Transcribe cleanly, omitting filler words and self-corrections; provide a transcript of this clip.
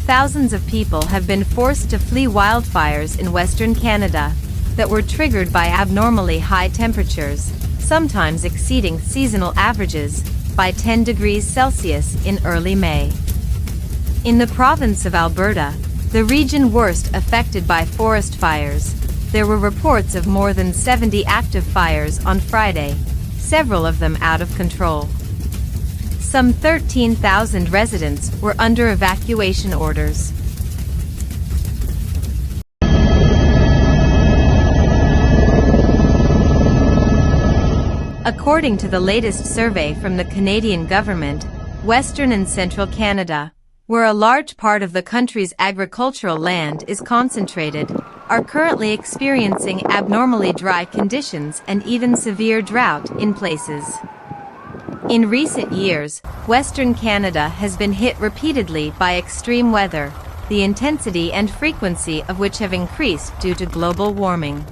thousands of people have been forced to flee wildfires in Western Canada that were triggered by abnormally high temperatures, sometimes exceeding seasonal averages by 10 degrees Celsius in early May. In the province of Alberta, the region worst affected by forest fires, there were reports of more than 70 active fires on Friday, several of them out of control. Some 13,000 residents were under evacuation orders. According to the latest survey from the Canadian government, Western and Central Canada, where a large part of the country's agricultural land is concentrated, are currently experiencing abnormally dry conditions and even severe drought in places. In recent years, Western Canada has been hit repeatedly by extreme weather, the intensity and frequency of which have increased due to global warming.